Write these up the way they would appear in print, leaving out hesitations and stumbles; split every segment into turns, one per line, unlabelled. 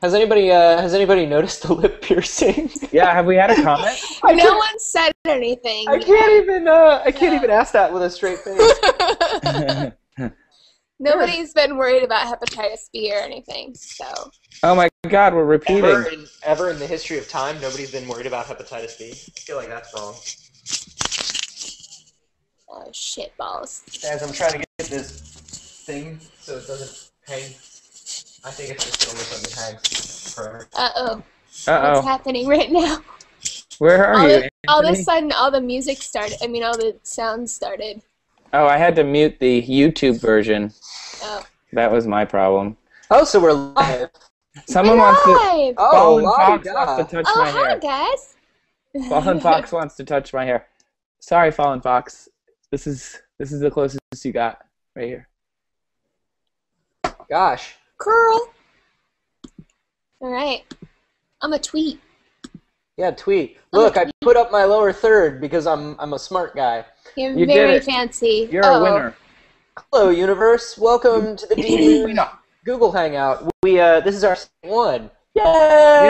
Has anybody noticed the lip piercing?
Yeah, have we had a comment?
No one said anything.
I can't even ask that with a straight face.
Nobody's been worried about hepatitis B or anything, so.
Oh my God, we're repeating.
Ever in the history of time, nobody's been worried about hepatitis B. I feel like that's wrong.
Oh, shit balls.
Guys, I'm trying to get this thing so it doesn't hang. I think it's just gonna look like it hangs forever.
Uh-oh.
Uh-oh.
What's happening right now?
Where are you,
All of a
Anthony?
sudden, all the music started. I mean, all the sounds started.
Oh, I had to mute the YouTube version.
Oh.
That was my problem.
Oh, so we're live.
Someone wants to...
Live!
Fallen
Laci,
Fox
yeah.
wants to touch
Oh,
my
hi,
hair.
guys.
Fallen Fox wants to touch my hair. Sorry, Fallen Fox. This is the closest you got right here.
Gosh.
Curl. All right. I'm a tweet.
Yeah, tweet. Look, I put up my lower third because I'm a smart guy.
You're
You did
very
it.
fancy.
You're a winner.
Hello, universe. Welcome to the DNEWS Google Hangout. This is our second one. Yay!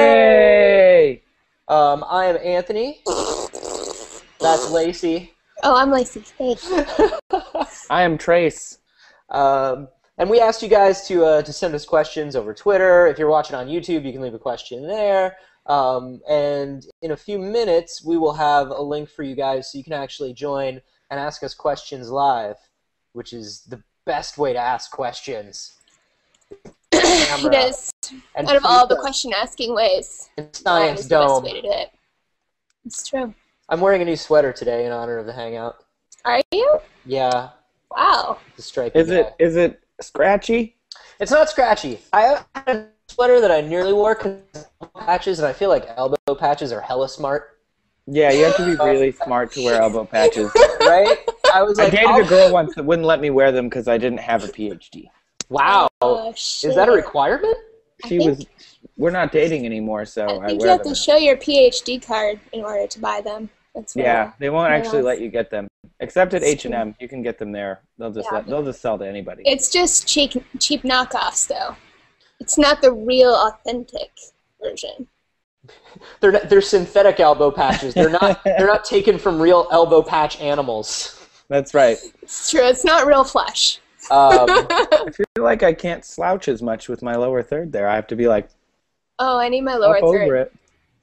Yay!
I am Anthony. That's Laci.
Oh, I'm Laci. Hey.
I am Trace.
And we asked you guys to send us questions over Twitter. If you're watching on YouTube, you can leave a question there. And in a few minutes, we will have a link for you guys so you can actually join and ask us questions live, which is the best way to ask questions.
It is.
And
Out of all the
pizza.
question-asking ways,
And
that
Science
is the best
Dome.
way to do it. It's true.
I'm wearing a new sweater today in honor of the Hangout.
Are you?
Yeah,
Wow.
the stripy
Is it scratchy?
It's not scratchy. I had a sweater that I nearly wore because patches, and I feel like elbow patches are hella smart.
Yeah, you have to be really smart to wear elbow patches.
Right? I was
I
like,
dated a girl once that wouldn't let me wear them because I didn't have a PhD.
wow.
Oh, shit.
Is that a requirement?
We're not dating anymore, so
I
I
think
wear
you have
them.
to show your PhD card in order to buy them. That's what
Yeah, they won't
Yeah,
actually
that's-
let you get them, except at
It's
H&M. You can get them there. They'll just
Yeah.
they'll just sell to anybody.
It's just cheap knockoffs, though. It's not the real, authentic version.
They're synthetic elbow patches. They're not taken from real elbow patch animals.
That's right.
It's true. It's not real flesh.
I feel like I can't slouch as much with my lower third there. I have to be like
Oh, I need my lower
up over
third.
it.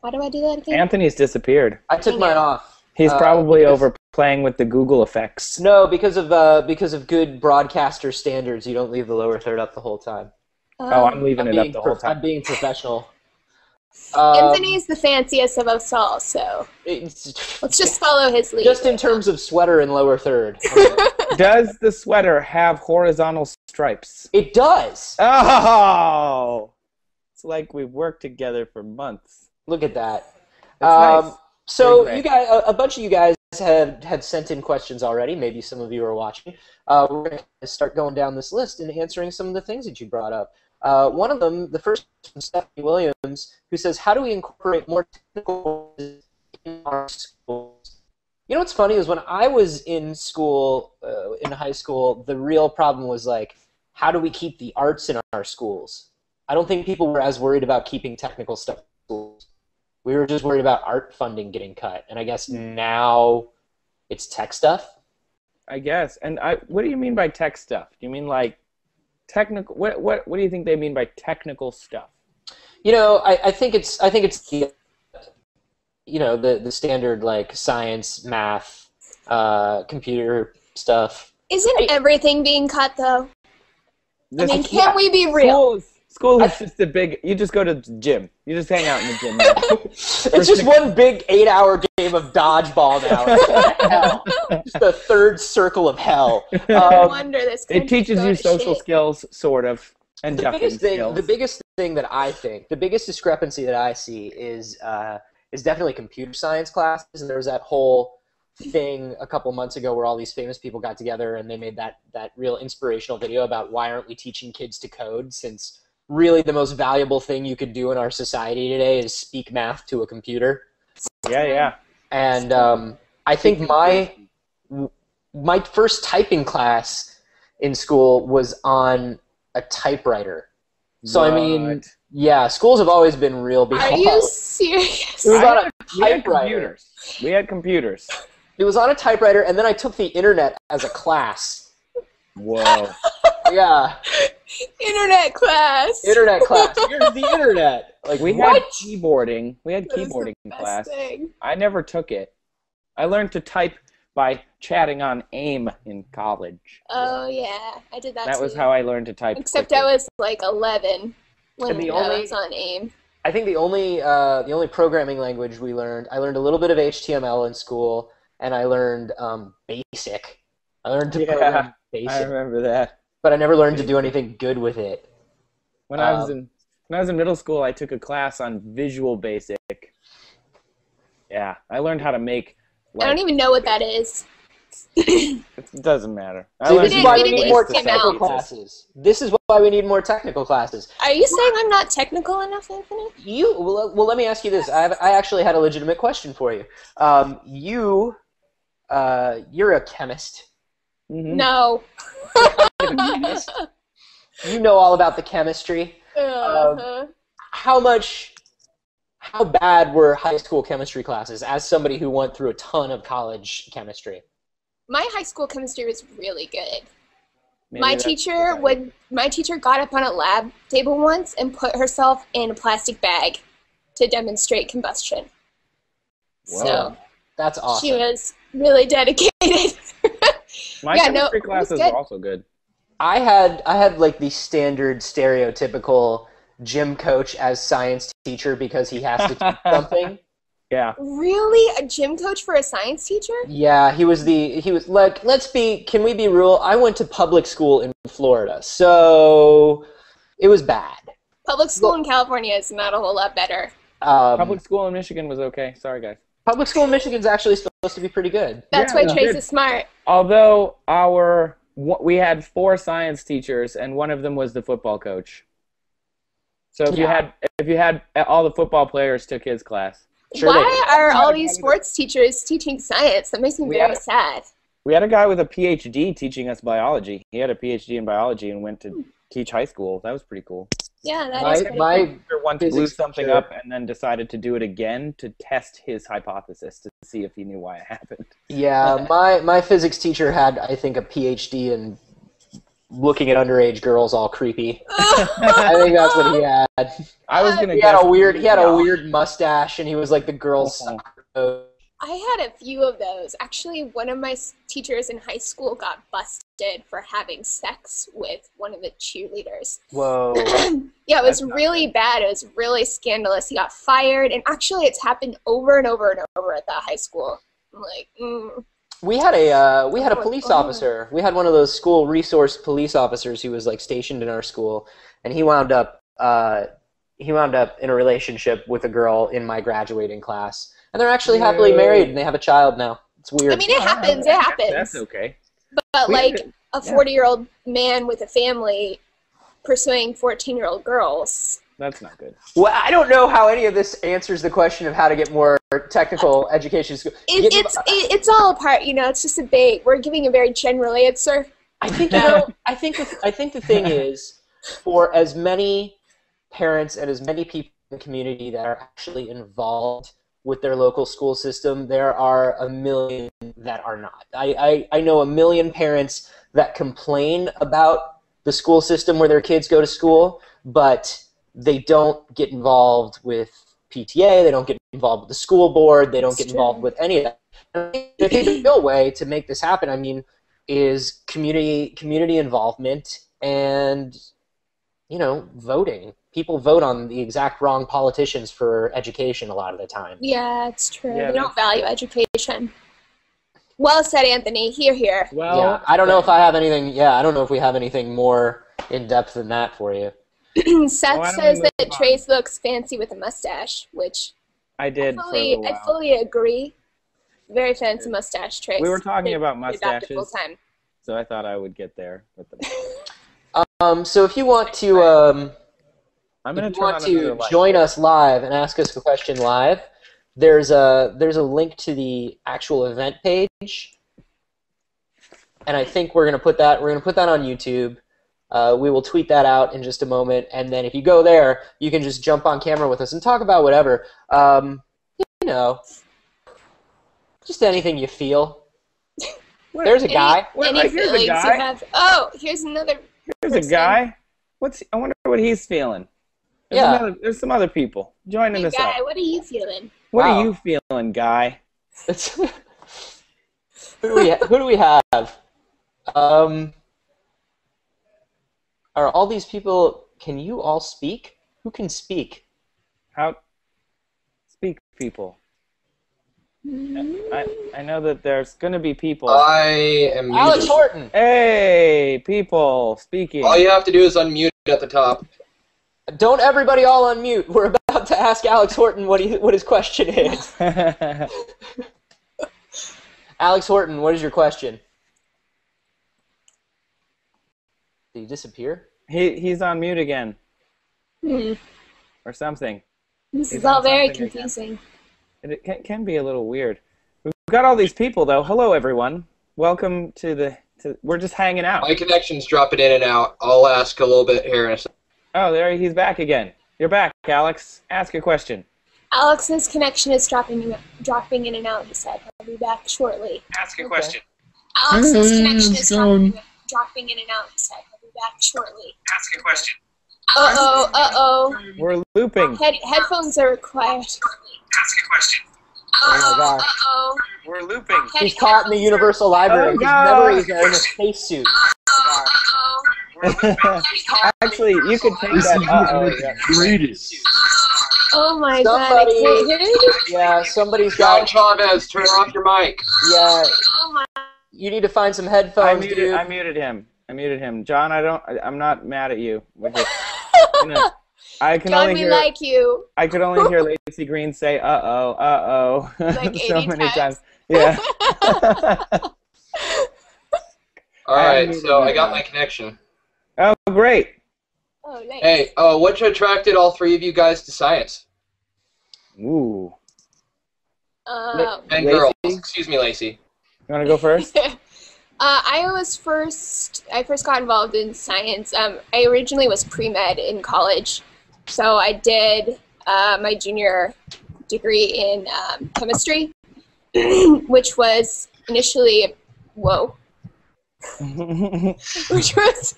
How do I do that again?
Anthony's disappeared.
I took mine off.
He's probably
because-
over playing with the Google effects.
No, because of good broadcaster standards, you don't leave the lower third up the whole time.
Oh, I'm leaving it up the whole
I'm
time.
being professional.
Anthony's the fanciest of us all, so let's just follow his lead.
Just in terms of sweater and lower third.
Does the sweater have horizontal stripes?
It does.
Oh! It's like we've worked together for months.
Look at that.
That's nice.
So
Very
you guys, a bunch of you guys had sent in questions already. Maybe some of you are watching. We're going to start going down this list and answering some of the things that you brought up. One of them, the first from Stephanie Williams, who says, how do we incorporate more technical courses in our schools? You know what's funny is when I was in school, in high school, the real problem was like, how do we keep the arts in our schools? I don't think people were as worried about keeping technical stuff in schools. We were just worried about art funding getting cut. And I guess now it's tech stuff.
I guess. And what do you mean by tech stuff? Do you mean like technical? What do you think they mean by technical stuff?
You know, I think it's the, you know, the standard like science, math, computer stuff.
Isn't everything being cut, though? I mean,
Yeah.
can't we be real?
School is just a big. You just go to the gym. You just hang out in the gym.
It's just one big 8-hour game of dodgeball now. Hell. Just the third circle of hell.
No wonder this
It teaches you
country's
social
shit.
skills, sort of, and jumping skills.
The biggest thing that I think, the biggest discrepancy that I see is definitely computer science classes. And there was that whole thing a couple months ago where all these famous people got together and they made that real inspirational video about why aren't we teaching kids to code, since really the most valuable thing you could do in our society today is speak math to a computer.
Yeah.
And I think my first typing class in school was on a typewriter. So I mean, Yeah, schools have always been real big.
Are you serious?
It was on a
We had
typewriter.
computers. We had computers.
It was on a typewriter, and then I took the internet as a class.
Whoa.
Yeah.
Internet class.
Internet class. Here's the internet. Like,
We
what?
had keyboarding. We had
That is
keyboarding
the
in
best
class.
thing.
I never took it. I learned to type by chatting on AIM in college.
Oh yeah, I did that too.
That was how I learned to type.
Except
quickly.
I was like 11 when
And the
I
only-
was on AIM.
I think the only programming language I learned a little bit of HTML in school, and I learned BASIC. I learned to program
I
BASIC,
remember that.
but I never learned to do anything good with it.
When I was in middle school, I took a class on Visual Basic. Yeah, I learned how to make.
I don't even know what that is.
It doesn't matter.
See, this is
didn't-
why
we
we
didn't
need more
HTML.
technical classes. This is why we need more technical classes.
Are you saying I'm not technical enough, Anthony?
Well, let me ask you this. I actually had a legitimate question for you. You're a chemist.
Mhm.
No.
You know all about the chemistry.
Uh-huh.
How bad were high school chemistry classes as somebody who went through a ton of college chemistry?
My high school chemistry was really good.
Maybe
My
that's
teacher
okay.
my teacher got up on a lab table once and put herself in a plastic bag to demonstrate combustion.
Whoa.
So
That's awesome.
she was really dedicated.
My
Yeah, no,
chemistry
it was
classes
good.
were also good.
I had like the standard stereotypical gym coach as science teacher because he has to teach something.
Yeah.
Really? A gym coach for a science teacher?
Yeah, he was like, can we be real? I went to public school in Florida, so it was bad.
Public school in California is not a whole lot better.
Public school in Michigan was okay. Sorry, guys.
Public school in Michigan's actually supposed to be pretty good.
That's
Yeah,
why
no,
Trace
good.
is smart.
Although we had 4 science teachers, and one of them was the football coach. So if you had all the football players took his class.
Sure they
Why
did.
are all these sports teachers teaching science? That makes me very sad.
We had a guy with a PhD teaching us biology. He had a PhD in biology and went to teach high school. That was pretty cool.
Yeah, that is pretty
My
cool.
Teacher once blew
physics
something
teacher-
up and then decided to do it again to test his hypothesis to see if he knew why it happened.
Yeah, my physics teacher had, I think, a PhD in looking at underage girls all creepy. I think that's what he had.
I was gonna.
He had
guess
a weird mustache, and he was like the girls' soccer coach.
I had a few of those. Actually, one of my teachers in high school got busted for having sex with one of the cheerleaders.
Whoa.
Yeah, it was
That's not
really bad. It was really scandalous. He got fired, and actually, it's happened over and over and over at that high school. I'm like,
We had a
Oh,
police
oh.
officer. We had one of those school resource police officers who was like stationed in our school, and he wound up in a relationship with a girl in my graduating class, and they're actually happily married, and they have a child now. It's weird.
I mean, it happens. It happens.
That's okay.
But
We
like
did-
a 40-year-old man with a family pursuing 14-year-old girls.
That's not good.
Well, I don't know how any of this answers the question of how to get more technical education.
It's all a part, It's just a bait. We're giving a very general answer.
I think I think the thing is, for as many parents and as many people in the community that are actually involved with their local school system, there are a million that are not. I know a million parents that complain about the school system where their kids go to school, but they don't get involved with PTA, they don't get involved with the school board, they don't get involved with any of that. And I think the real way to make this happen, is community involvement and, voting. People vote on the exact wrong politicians for education a lot of the time.
Yeah, it's true.
Yeah,
They don't value education. Well said, Anthony. Here.
Well,
Yeah, I don't know if I have anything. Yeah, I don't know if we have anything more in depth than that for you.
Seth
Why don't
says
we move
that
on?
Trace looks fancy with a mustache, which
I did for a little
I
while.
fully agree. Very fancy mustache, Trace.
We were talking about
They adopted
mustaches.
full time.
So I thought I would get there with them.
So if you want to,
I'm
if
gonna
you
turn
want
on
to
another light.
join us live and ask us a question live, there's a link to the actual event page, and I think we're gonna put that on YouTube. We will tweet that out in just a moment, and then if you go there, you can just jump on camera with us and talk about whatever. You know, just anything you feel. There's a guy.
Any feelings you have? Oh, here's another.
Here's a guy. I wonder what he's feeling. There's some other people joining us.
Guy, what are you feeling?
What are you feeling, guy?
Who do we have? Are all these people? Can you all speak? Who can speak?
How? Speak, people. I know that there's going to be people.
I am muted.
Alex Horton.
Hey, people speaking.
All you have to do is unmute at the top.
Don't everybody all unmute. We're about to ask Alex Horton what his question is. Alex Horton, what is your question? Did he disappear?
He's on mute again. Or something.
This is all very confusing.
It can be a little weird. We've got all these people, though. Hello, everyone. Welcome to we're just hanging out.
My connection's dropping in and out. I'll ask a little bit here in a second.
Oh, there he's back again. You're back, Alex. Ask a question.
Alex's connection is dropping in and out, he said. He'll be back shortly.
Ask a question.
Alex's connection is dropping in and out, he said. He'll be back shortly.
Ask a question.
Uh-oh.
We're looping.
Headphones are required.
Ask a question.
Uh-oh.
We're looping.
He's caught in the Universal Library. He's never even in a spacesuit.
Actually, you could take that.
Greatest.
Oh my god, I can't hear it.
Yeah, somebody's
John
got.
Chavez, turn off your mic.
Yeah,
Oh my.
you need to find some headphones, dude.
I muted him. John, I'm not mad at you. I can
John,
only
we
hear.
like you.
I could only hear Laci Green say "uh-oh,"
Like
so
80
many
times.
times. Yeah.
All right, so I got my connection.
Oh, great.
Oh, nice.
Hey, what attracted all three of you guys to science?
Ooh.
And
Laci?
girls. Excuse me, Laci.
You want to go first?
I first got involved in science. I originally was pre-med in college, so I did my junior degree in chemistry, which was initially, which was,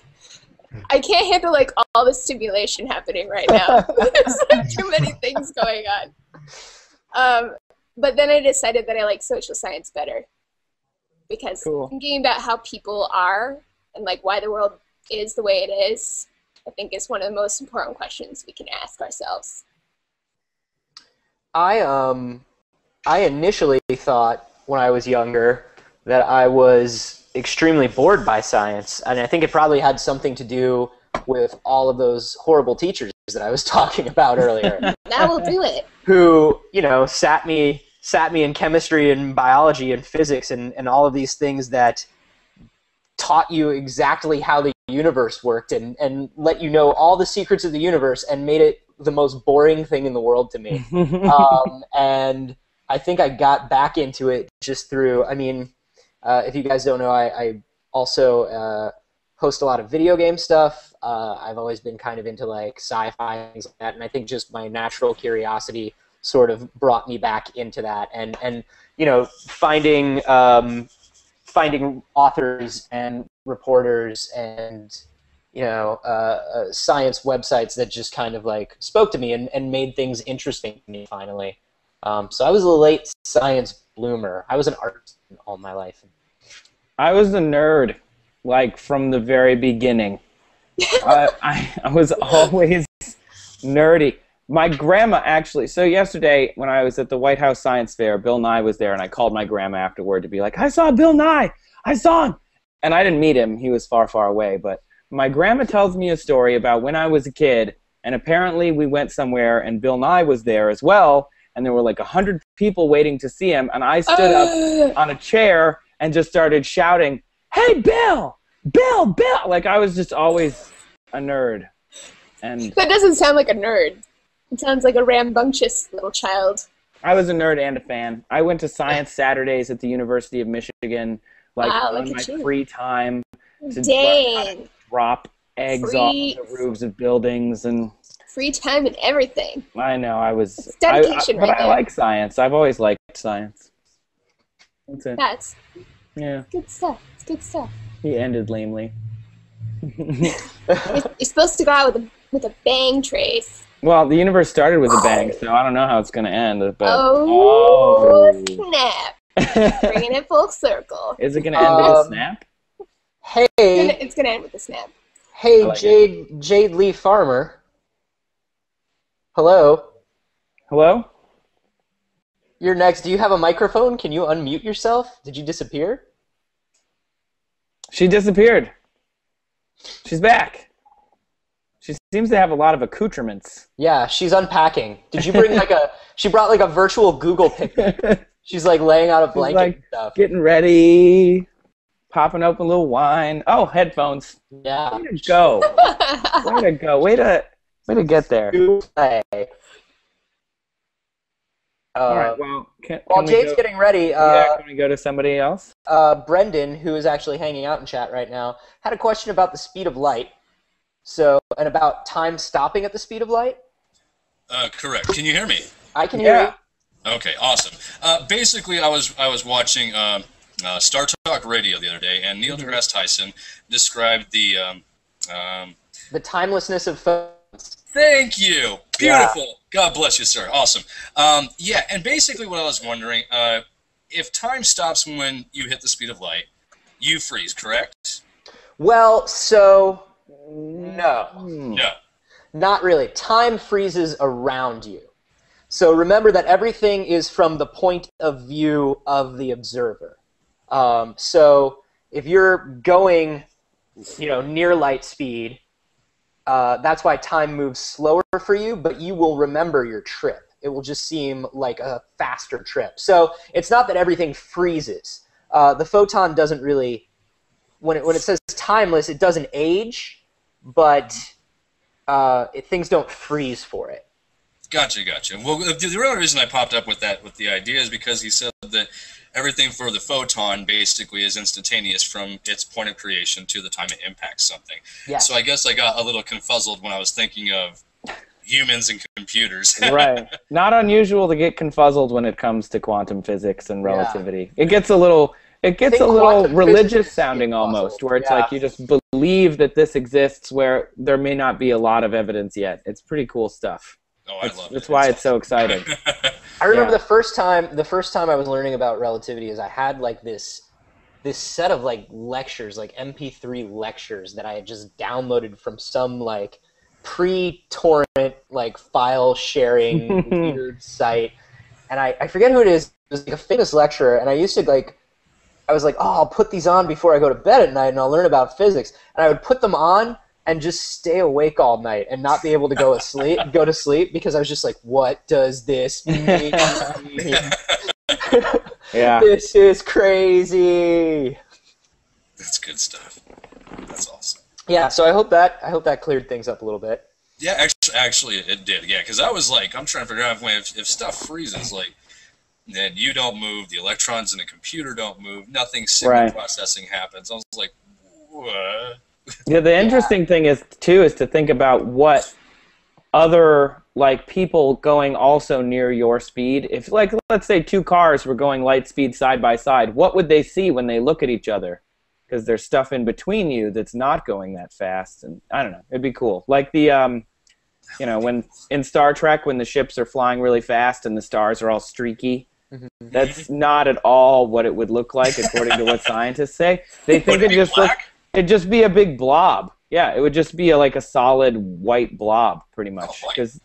I can't handle like all the stimulation happening right now. There's like too many things going on. But then I decided that I like social science better. Because thinking about how people are and like why the world is the way it is, I think is one of the most important questions we can ask ourselves.
I initially thought when I was younger that I was extremely bored by science, and I think it probably had something to do with all of those horrible teachers that I was talking about earlier.
That will do it.
Who, sat me in chemistry and biology and physics and all of these things that taught you exactly how the universe worked and let you know all the secrets of the universe and made it the most boring thing in the world to me. And I think I got back into it just through, if you guys don't know, I also host a lot of video game stuff. I've always been kind of into like sci-fi and things like that, and I think just my natural curiosity sort of brought me back into that, and finding authors and reporters and science websites that just kind of like spoke to me and made things interesting to me finally. So I was a late science bloomer. I was an artist all my life.
I was a nerd, like from the very beginning. I was always nerdy. My grandma actually, so yesterday when I was at the White House Science Fair, Bill Nye was there, and I called my grandma afterward to be like, I saw Bill Nye! I saw him! And I didn't meet him. He was far, far away. But my grandma tells me a story about when I was a kid, and apparently we went somewhere, and Bill Nye was there as well, and there were like 100 people waiting to see him, and I stood up on a chair and just started shouting, hey, Bill! Bill! Bill! Like I was just always a nerd. And
that doesn't sound like a nerd. It sounds like a rambunctious little child.
I was a nerd and a fan. I went to Science Saturdays at the University of Michigan, like
wow,
on my free time. To
Dang.
drop eggs
Free-
off the roofs of buildings and.
Free time and everything.
I know. I was.
It's dedication
but
right
I
there.
like science. I've always liked science. That's it.
That's
Yeah.
good stuff. It's good stuff.
He ended lamely.
You're supposed to go out with a bang, Trace.
Well, the universe started with a bang, so I don't know how it's going to end. But
Oh, snap. Bringing it full circle.
Is it going to end with a snap?
Hey,
It's gonna end with a snap.
hey,
I like
Jade Lee Farmer. Hello.
Hello?
You're next. Do you have a microphone? Can you unmute yourself? Did you disappear?
She disappeared. She's back. She seems to have a lot of accoutrements.
Yeah, she's unpacking. Did you bring she brought like a virtual Google picnic. She's like laying out a blanket
like
and stuff.
getting ready, popping open a little wine. Oh, headphones.
Yeah.
Way to go. Way to go. Way to get there. All right, well,
While Jade's getting ready,
can we go to somebody else?
Brendan, who is actually hanging out in chat right now, had a question about the speed of light. And about time stopping at the speed of light.
Correct. Can you hear me?
I can hear you.
Okay, awesome. Basically, I was watching Star Talk Radio the other day, and Neil deGrasse Tyson described the
timelessness of phones.
Thank you. Beautiful. Yeah. God bless you, sir. Awesome. Yeah, and basically what I was wondering, if time stops when you hit the speed of light, you freeze, correct?
Well, so no.
No.
Not really. Time freezes around you. So remember that everything is from the point of view of the observer. So if you're going, near light speed, that's why time moves slower for you, but you will remember your trip. It will just seem like a faster trip. So it's not that everything freezes. The photon doesn't really, when it says timeless, it doesn't age, but things don't freeze for it.
Gotcha. Well, the real reason I popped up with the idea is because he said that everything for the photon basically is instantaneous from its point of creation to the time it impacts something.
Yes.
So I guess I got a little confuzzled when I was thinking of humans and computers.
Right. Not unusual to get confuzzled when it comes to quantum physics and relativity. Yeah. It gets a little religious sounding almost, where it's like you just believe that this exists where there may not be a lot of evidence yet. It's pretty cool stuff.
Oh, I love it.
That's why it's so exciting.
I remember the first time I was learning about relativity is I had like this set of like lectures, like MP3 lectures that I had just downloaded from some like pre-torrent like file sharing weird site, and I forget who it is. It was like a famous lecturer, and I used to I was like, oh, I'll put these on before I go to bed at night, and I'll learn about physics. And I would put them on and just stay awake all night and not be able to go to sleep because I was just like, what does this mean?
Yeah.
This is crazy.
That's good stuff. That's awesome.
Yeah, so I hope that cleared things up a little bit.
Yeah, actually it did. Yeah, because I was like, I'm trying to figure out if stuff freezes, like, then you don't move, the electrons in the computer don't move, nothing signal processing happens. I was like, what?
Yeah, the interesting thing is to think about what other people going also near your speed. If let's say two cars were going light speed side by side, what would they see when they look at each other? Because there's stuff in between you that's not going that fast, and I don't know. It'd be cool. Like the when in Star Trek when the ships are flying really fast and the stars are all streaky. That's not at all what it would look like according to what scientists say. They think it'd just be a big blob. Yeah, it would just be a solid white blob, pretty much, because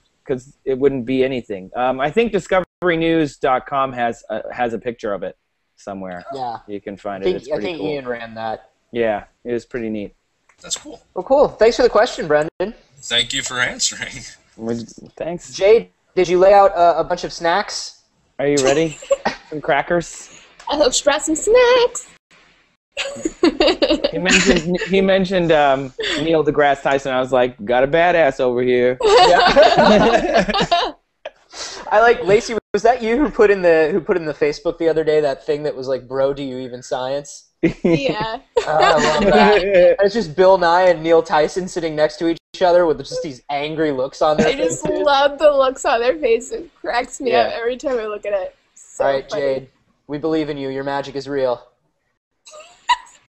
it wouldn't be anything. I think DiscoveryNews.com has a picture of it somewhere.
Yeah,
you can find it. It's pretty
I think
cool.
Ian ran that.
Yeah, it was pretty neat.
That's cool.
Well, cool. Thanks for the question, Brendan.
Thank you for answering.
Thanks.
Jade, did you lay out a bunch of snacks?
Are you ready? Some crackers?
I hope you brought some snacks.
He mentioned Neil deGrasse Tyson. I was like, got a badass over here.
Yeah. I like Laci. Was that you who put in the Facebook the other day that thing that was like, "Bro, do you even science?"
Yeah.
I love that. And it's just Bill Nye and Neil Tyson sitting next to each other with just these angry looks on their
I just
faces.
love the looks on their face. It cracks me
Yeah.
up every time I look at it. So
All right,
funny.
Jade, we believe in you. Your magic is real.